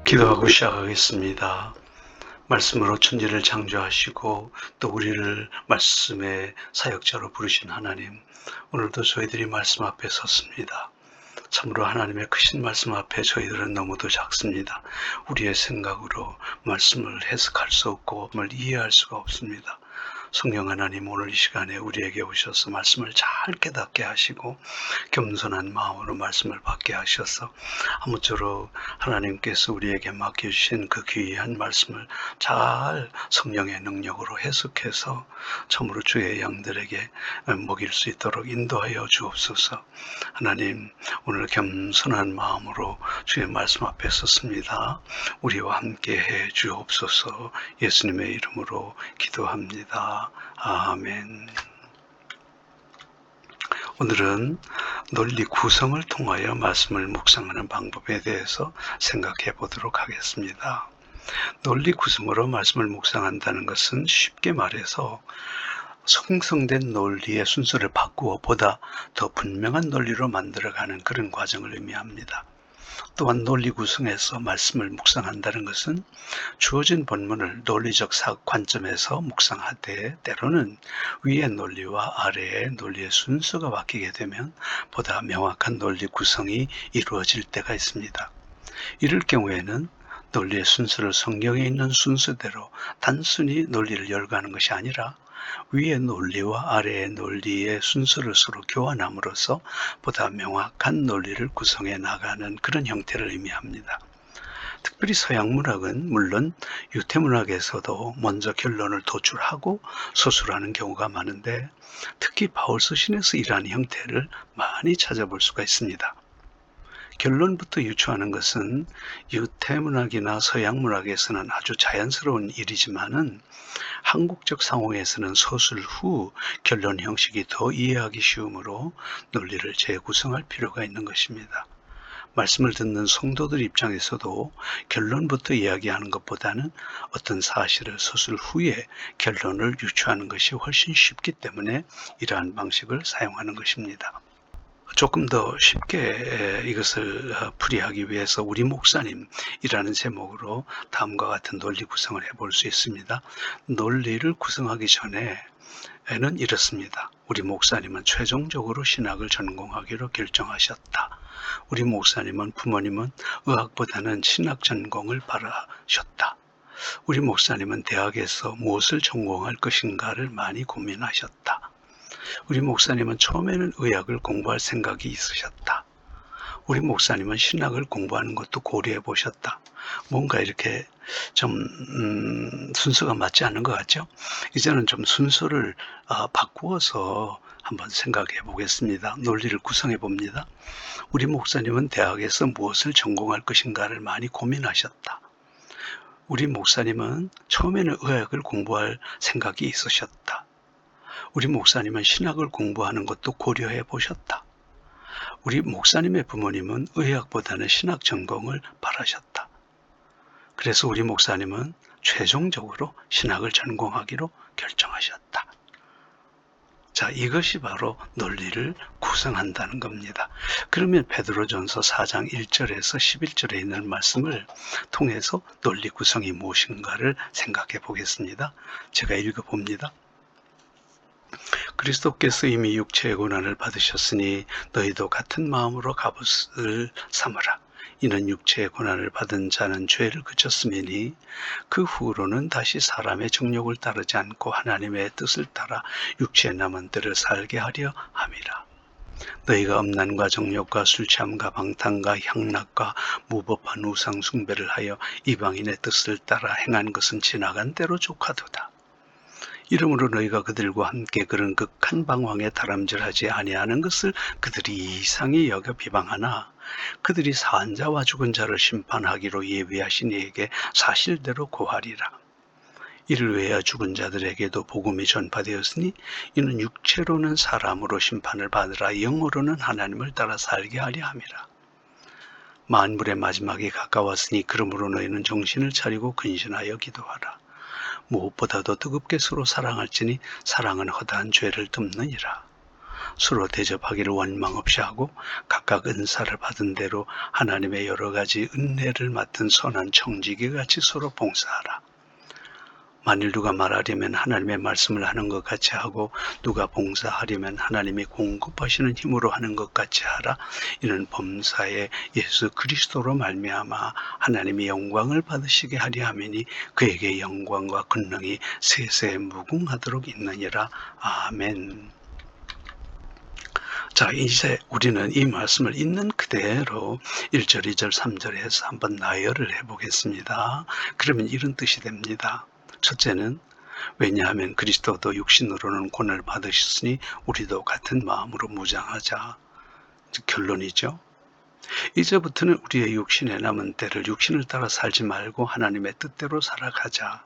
기도하고 시작하겠습니다. 말씀으로 천지를 창조하시고 또 우리를 말씀의 사역자로 부르신 하나님, 오늘도 저희들이 말씀 앞에 섰습니다. 참으로 하나님의 크신 말씀 앞에 저희들은 너무도 작습니다. 우리의 생각으로 말씀을 해석할 수 없고 말씀을 이해할 수가 없습니다. 성령 하나님, 오늘 이 시간에 우리에게 오셔서 말씀을 잘 깨닫게 하시고 겸손한 마음으로 말씀을 받게 하셔서 아무쪼록 하나님께서 우리에게 맡겨주신 그 귀한 말씀을 잘 성령의 능력으로 해석해서 참으로 주의 양들에게 먹일 수 있도록 인도하여 주옵소서. 하나님, 오늘 겸손한 마음으로 주의 말씀 앞에 섰습니다. 우리와 함께 해 주옵소서. 예수님의 이름으로 기도합니다. 아멘. 오늘은 논리 구성을 통하여 말씀을 묵상하는 방법에 대해서 생각해 보도록 하겠습니다. 논리 구성으로 말씀을 묵상한다는 것은 쉽게 말해서 형성된 논리의 순서를 바꾸어 보다 더 분명한 논리로 만들어가는 그런 과정을 의미합니다. 또한 논리 구성에서 말씀을 묵상한다는 것은 주어진 본문을 논리적 관점에서 묵상하되 때로는 위의 논리와 아래의 논리의 순서가 바뀌게 되면 보다 명확한 논리 구성이 이루어질 때가 있습니다. 이럴 경우에는 논리의 순서를 성경에 있는 순서대로 단순히 논리를 열거하는 것이 아니라 위의 논리와 아래의 논리의 순서를 서로 교환함으로써 보다 명확한 논리를 구성해 나가는 그런 형태를 의미합니다. 특별히 서양 문학은 물론 유태문학에서도 먼저 결론을 도출하고 서술하는 경우가 많은데 특히 바울 서신에서 이러한 형태를 많이 찾아볼 수가 있습니다. 결론부터 유추하는 것은 유태문학이나 서양문학에서는 아주 자연스러운 일이지만은 한국적 상황에서는 서술 후 결론 형식이 더 이해하기 쉬우므로 논리를 재구성할 필요가 있는 것입니다. 말씀을 듣는 성도들 입장에서도 결론부터 이야기하는 것보다는 어떤 사실을 서술 후에 결론을 유추하는 것이 훨씬 쉽기 때문에 이러한 방식을 사용하는 것입니다. 조금 더 쉽게 이것을 풀이하기 위해서 우리 목사님이라는 제목으로 다음과 같은 논리 구성을 해볼 수 있습니다. 논리를 구성하기 전에는 이렇습니다. 우리 목사님은 최종적으로 신학을 전공하기로 결정하셨다. 우리 목사님은 부모님은 의학보다는 신학 전공을 바라셨다. 우리 목사님은 대학에서 무엇을 전공할 것인가를 많이 고민하셨다. 우리 목사님은 처음에는 의학을 공부할 생각이 있으셨다. 우리 목사님은 신학을 공부하는 것도 고려해 보셨다. 뭔가 이렇게 좀 순서가 맞지 않는 것 같죠? 이제는 좀 순서를 바꾸어서 한번 생각해 보겠습니다. 논리를 구성해 봅니다. 우리 목사님은 대학에서 무엇을 전공할 것인가를 많이 고민하셨다. 우리 목사님은 처음에는 의학을 공부할 생각이 있으셨다. 우리 목사님은 신학을 공부하는 것도 고려해 보셨다. 우리 목사님의 부모님은 의학보다는 신학 전공을 바라셨다. 그래서 우리 목사님은 최종적으로 신학을 전공하기로 결정하셨다. 자, 이것이 바로 논리를 구성한다는 겁니다. 그러면 베드로전서 4장 1절에서 11절에 있는 말씀을 통해서 논리 구성이 무엇인가를 생각해 보겠습니다. 제가 읽어봅니다. 그리스도께서 이미 육체의 고난을 받으셨으니 너희도 같은 마음으로 갑옷을 삼으라. 이는 육체의 고난을 받은 자는 죄를 그쳤음이니 그 후로는 다시 사람의 정욕을 따르지 않고 하나님의 뜻을 따라 육체에 남은 때를 살게 하려 함이라. 너희가 음란과 정욕과 술 취함과 방탕과 향락과 무법한 우상 숭배를 하여 이방인의 뜻을 따라 행한 것은 지나간 때로 족하도다. 이러므로 너희가 그들과 함께 그런 극한 방황에 다람질하지 아니하는 것을 그들이 이상히 여겨 비방하나 그들이 사한 자와 죽은 자를 심판하기로 예비하신 이에게 사실대로 고하리라. 이를 위하여 죽은 자들에게도 복음이 전파되었으니 이는 육체로는 사람으로 심판을 받으라 영으로는 하나님을 따라 살게 하려 함이라. 만물의 마지막이 가까웠으니 그러므로 너희는 정신을 차리고 근신하여 기도하라. 무엇보다도 뜨겁게 서로 사랑할지니 사랑은 허다한 죄를 덮느니라. 서로 대접하기를 원망 없이 하고 각각 은사를 받은 대로 하나님의 여러 가지 은혜를 맡은 선한 청지기 같이 서로 봉사하라. 만일 누가 말하려면 하나님의 말씀을 하는 것 같이 하고 누가 봉사하려면 하나님이 공급하시는 힘으로 하는 것 같이 하라. 이는 범사에 예수 그리스도로 말미암아 하나님이 영광을 받으시게 하려 함이니 그에게 영광과 권능이 세세 무궁하도록 있느니라. 아멘. 자, 이제 우리는 이 말씀을 있는 그대로 1절, 2절, 3절에서 한번 나열을 해보겠습니다. 그러면 이런 뜻이 됩니다. 첫째는 왜냐하면 그리스도도 육신으로는 고난을 받으셨으니 우리도 같은 마음으로 무장하자. 결론이죠. 이제부터는 우리의 육신에 남은 때를 육신을 따라 살지 말고 하나님의 뜻대로 살아가자.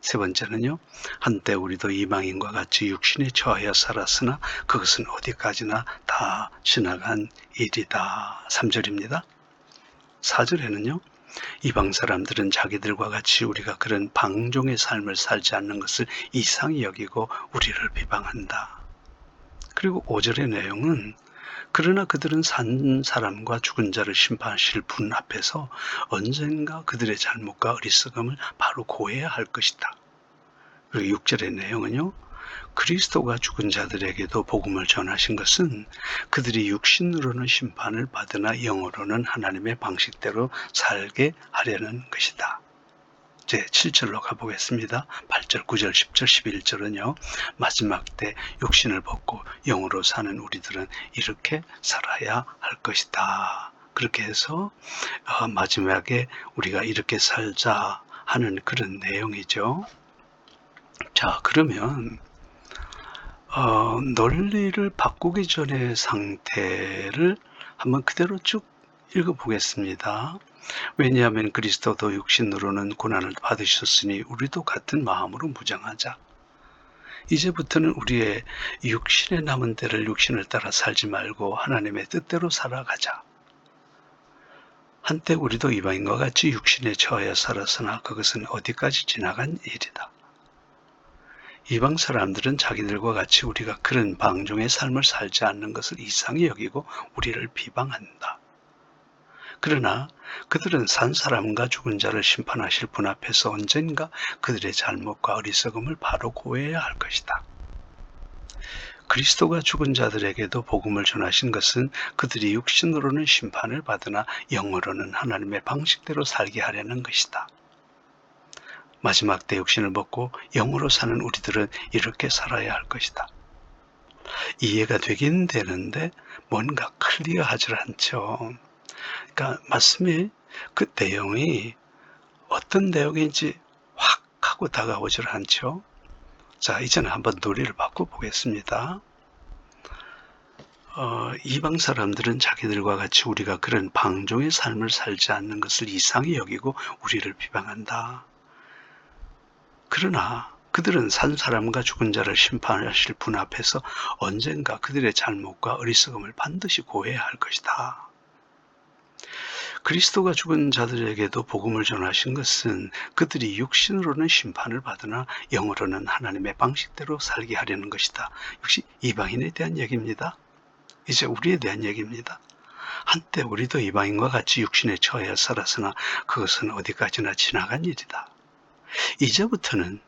세 번째는요. 한때 우리도 이방인과 같이 육신에 처하여 살았으나 그것은 어디까지나 다 지나간 일이다. 3절입니다. 4절에는요. 이방 사람들은 자기들과 같이 우리가 그런 방종의 삶을 살지 않는 것을 이상히 여기고 우리를 비방한다. 그리고 5절의 내용은 그러나 그들은 산 사람과 죽은 자를 심판하실 분 앞에서 언젠가 그들의 잘못과 어리석음을 바로 고해야 할 것이다. 그리고 6절의 내용은요. 그리스도가 죽은 자들에게도 복음을 전하신 것은 그들이 육신으로는 심판을 받으나 영으로는 하나님의 방식대로 살게 하려는 것이다. 이제 7절로 가보겠습니다. 8절, 9절, 10절, 11절은요. 마지막 때 육신을 벗고 영으로 사는 우리들은 이렇게 살아야 할 것이다. 그렇게 해서 마지막에 우리가 이렇게 살자 하는 그런 내용이죠. 자, 그러면 논리를 바꾸기 전의 상태를 한번 그대로 쭉 읽어보겠습니다. 왜냐하면 그리스도도 육신으로는 고난을 받으셨으니 우리도 같은 마음으로 무장하자. 이제부터는 우리의 육신에 남은 때를 육신을 따라 살지 말고 하나님의 뜻대로 살아가자. 한때 우리도 이방인과 같이 육신에 처하여 살았으나 그것은 어디까지 지나간 일이다. 이방 사람들은 자기들과 같이 우리가 그런 방종의 삶을 살지 않는 것을 이상히 여기고 우리를 비방한다. 그러나 그들은 산 사람과 죽은 자를 심판하실 분 앞에서 언젠가 그들의 잘못과 어리석음을 바로 고해야 할 것이다. 그리스도가 죽은 자들에게도 복음을 전하신 것은 그들이 육신으로는 심판을 받으나 영으로는 하나님의 방식대로 살게 하려는 것이다. 마지막 때 육신을 벗고 영으로 사는 우리들은 이렇게 살아야 할 것이다. 이해가 되긴 되는데 뭔가 클리어하지 않죠. 그러니까 말씀이 그 내용이 어떤 내용인지 확 하고 다가오질 않죠. 자, 이제는 한번 논리를 바꿔보겠습니다. 이방 사람들은 자기들과 같이 우리가 그런 방종의 삶을 살지 않는 것을 이상히 여기고 우리를 비방한다. 그러나 그들은 산 사람과 죽은 자를 심판하실 분 앞에서 언젠가 그들의 잘못과 어리석음을 반드시 고해야 할 것이다. 그리스도가 죽은 자들에게도 복음을 전하신 것은 그들이 육신으로는 심판을 받으나 영으로는 하나님의 방식대로 살게 하려는 것이다. 역시 이방인에 대한 얘기입니다. 이제 우리에 대한 얘기입니다. 한때 우리도 이방인과 같이 육신에 처하여 살았으나 그것은 어디까지나 지나간 일이다. 이제부터는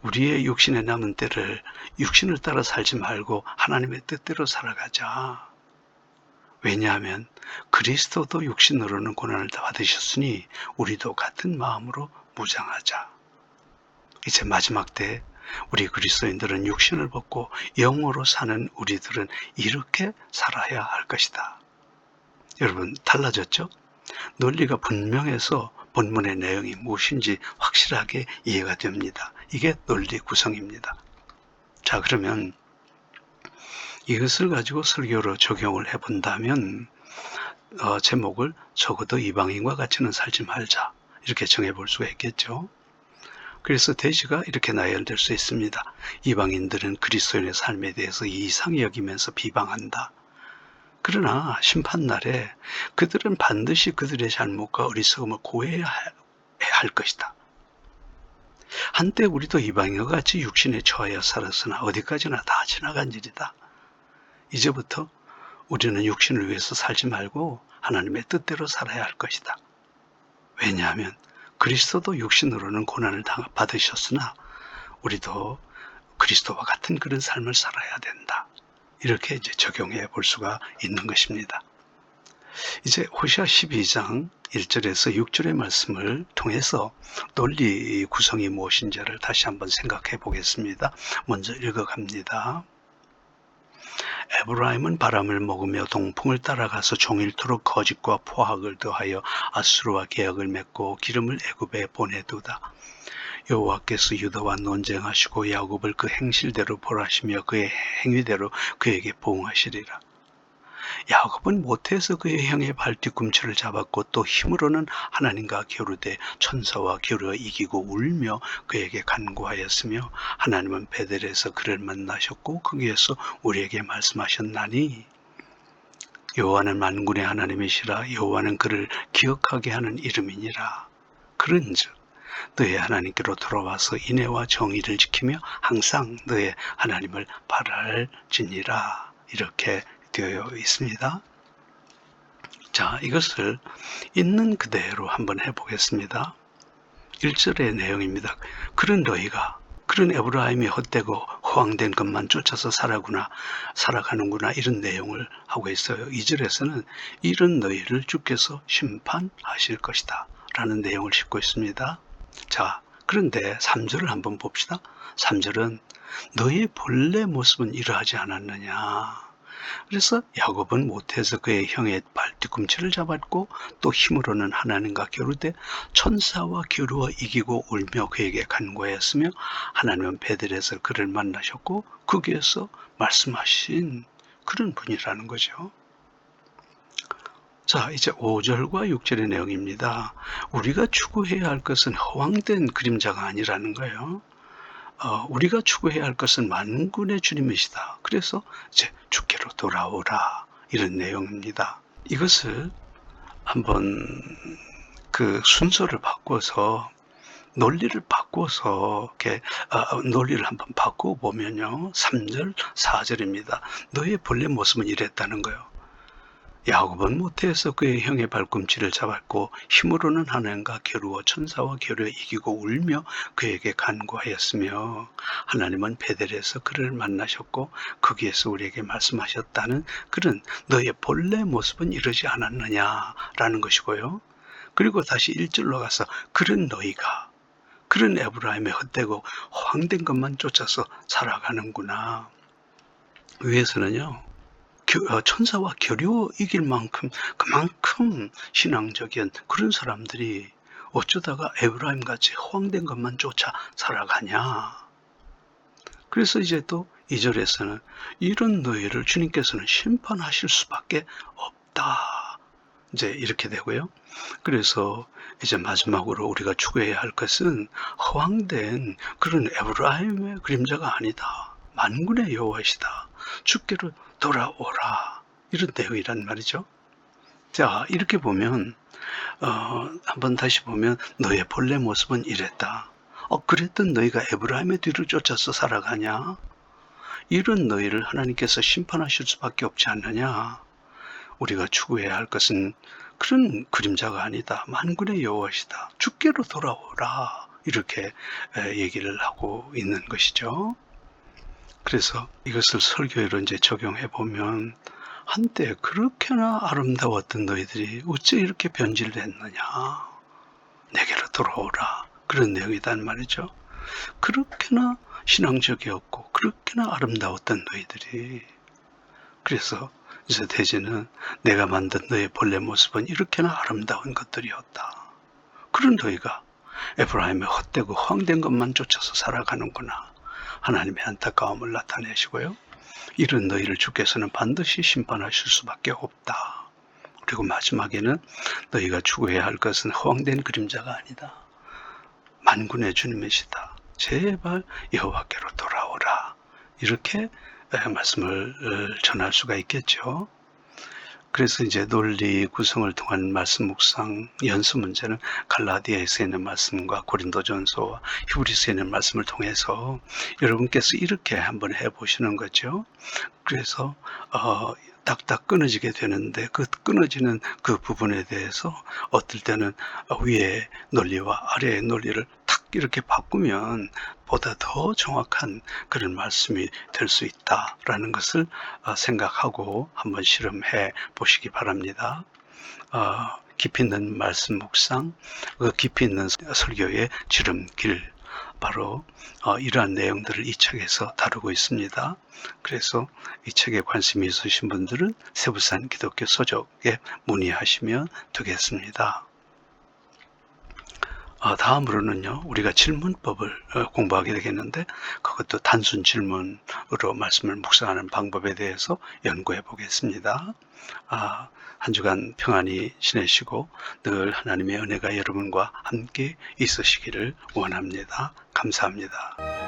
우리의 육신에 남은 때를 육신을 따라 살지 말고 하나님의 뜻대로 살아가자. 왜냐하면 그리스도도 육신으로는 고난을 받으셨으니 우리도 같은 마음으로 무장하자. 이제 마지막 때 우리 그리스도인들은 육신을 벗고 영으로 사는 우리들은 이렇게 살아야 할 것이다. 여러분, 달라졌죠? 논리가 분명해서 본문의 내용이 무엇인지 확실하게 이해가 됩니다. 이게 논리 구성입니다. 자, 그러면 이것을 가지고 설교로 적용을 해본다면 제목을 적어도 이방인과 같이는 살지 말자 이렇게 정해볼 수가 있겠죠. 그래서 대지가 이렇게 나열될 수 있습니다. 이방인들은 그리스도인의 삶에 대해서 이상히 여기면서 비방한다. 그러나 심판날에 그들은 반드시 그들의 잘못과 어리석음을 고해야 할 것이다. 한때 우리도 이방인과 같이 육신에 처하여 살았으나 어디까지나 다 지나간 일이다. 이제부터 우리는 육신을 위해서 살지 말고 하나님의 뜻대로 살아야 할 것이다. 왜냐하면 그리스도도 육신으로는 고난을 받으셨으나 우리도 그리스도와 같은 그런 삶을 살아야 된다. 이렇게 이제 적용해 볼 수가 있는 것입니다. 이제 호시아 12장 1절에서 6절의 말씀을 통해서 논리 구성이 무엇인지를 다시 한번 생각해 보겠습니다. 먼저 읽어갑니다. 에브라임은 바람을 먹으며 동풍을 따라가서 종일토록 거짓과 포악을 더하여 아수르와 계약을 맺고 기름을 애굽에 보내두다. 여호와께서 유다와 논쟁하시고 야곱을 그 행실대로 벌하시며 그의 행위대로 그에게 보응하시리라. 야곱은 모태에서 그의 형의 발뒤꿈치를 잡았고 또 힘으로는 하나님과 겨루되 천사와 겨루어 이기고 울며 그에게 간구하였으며 하나님은 베델에서 그를 만나셨고 거기에서 우리에게 말씀하셨나니 여호와는 만군의 하나님이시라. 여호와는 그를 기억하게 하는 이름이니라. 그런즉 너의 하나님께로 돌아와서 인애와 정의를 지키며 항상 너의 하나님을 바랄지니라. 이렇게 되어 있습니다. 자, 이것을 있는 그대로 한번 해보겠습니다. 1절의 내용입니다. 그런 에브라임이 헛되고 허황된 것만 쫓아서 살아가는구나 이런 내용을 하고 있어요. 2절에서는 이런 너희를 주께서 심판하실 것이다 라는 내용을 싣고 있습니다. 자, 그런데 3절을 한번 봅시다. 3절은 너의 본래 모습은 이러하지 않았느냐. 그래서 야곱은 모태에서 그의 형의 발뒤꿈치를 잡았고 또 힘으로는 하나님과 겨루되 천사와 겨루어 이기고 울며 그에게 간구하였으며 하나님은 베델에서 그를 만나셨고 거기에서 말씀하신 그런 분이라는 거죠. 자, 이제 5절과 6절의 내용입니다. 우리가 추구해야 할 것은 허황된 그림자가 아니라는 거예요. 우리가 추구해야 할 것은 만군의 주님이시다. 그래서 이제 주께로 돌아오라 이런 내용입니다. 이것을 한번 그 순서를 바꿔서 논리를 한번 바꾸어 보면요. 3절, 4절입니다. 너의 본래 모습은 이랬다는 거예요. 야곱은 모태에서 그의 형의 발꿈치를 잡았고 힘으로는 하나님과 겨루어 천사와 겨루어 이기고 울며 그에게 간구하였으며 하나님은 베델에서 그를 만나셨고 거기에서 우리에게 말씀하셨다는 그런 너의 본래 모습은 이러지 않았느냐라는 것이고요. 그리고 다시 1절로 가서 그런 에브라임의 헛되고 허황된 것만 쫓아서 살아가는구나. 위에서는요. 천사와 겨루어 이길 만큼 그만큼 신앙적인 그런 사람들이 어쩌다가 에브라임같이 허황된 것만 쫓아 살아가냐. 그래서 이제 또 2절에서는 이런 너희를 주님께서는 심판하실 수밖에 없다. 이제 이렇게 되고요. 그래서 이제 마지막으로 우리가 추구해야 할 것은 허황된 그런 에브라임의 그림자가 아니다. 만군의 여호와시다. 주께로 돌아오라. 이런 내용이란 말이죠. 자, 이렇게 보면 한번 다시 보면 너의 본래 모습은 이랬다. 그랬던 너희가 에브라임의 뒤를 쫓아서 살아가냐? 이런 너희를 하나님께서 심판하실 수밖에 없지 않느냐? 우리가 추구해야 할 것은 그런 그림자가 아니다. 만군의 여호와시다. 주께로 돌아오라. 이렇게 얘기를 하고 있는 것이죠. 그래서 이것을 설교로 이제 적용해 보면 한때 그렇게나 아름다웠던 너희들이 어째 이렇게 변질됐느냐. 내게로 돌아오라. 그런 내용이란 말이죠. 그렇게나 신앙적이었고 그렇게나 아름다웠던 너희들이 그래서 이제 대제는 내가 만든 너의 본래 모습은 이렇게나 아름다운 것들이었다. 그런 너희가 에브라임의 헛되고 허황된 것만 쫓아서 살아가는구나. 하나님의 안타까움을 나타내시고요. 이런 너희를 주께서는 반드시 심판하실 수밖에 없다. 그리고 마지막에는 너희가 추구해야 할 것은 허황된 그림자가 아니다. 만군의 주님이시다. 제발 여호와께로 돌아오라. 이렇게 말씀을 전할 수가 있겠죠. 그래서 이제 논리 구성을 통한 말씀 묵상 연수 문제는 갈라디아에서 있는 말씀과 고린도전서와 히브리서에 있는 말씀을 통해서 여러분께서 이렇게 한번 해보시는 거죠. 그래서 딱딱 끊어지게 되는데 그 끊어지는 그 부분에 대해서 어떨 때는 위의 논리와 아래의 논리를 탁 이렇게 바꾸면 보다 더 정확한 그런 말씀이 될 수 있다라는 것을 생각하고 한번 실험해 보시기 바랍니다. 깊이 있는 말씀 묵상, 그 깊이 있는 설교의 지름길, 바로 이러한 내용들을 이 책에서 다루고 있습니다. 그래서 이 책에 관심이 있으신 분들은 세부산 기독교 서적에 문의하시면 되겠습니다. 다음으로는요, 우리가 질문법을 공부하게 되겠는데, 그것도 단순 질문으로 말씀을 묵상하는 방법에 대해서 연구해 보겠습니다. 한 주간 평안히 지내시고 늘 하나님의 은혜가 여러분과 함께 있으시기를 원합니다. 감사합니다.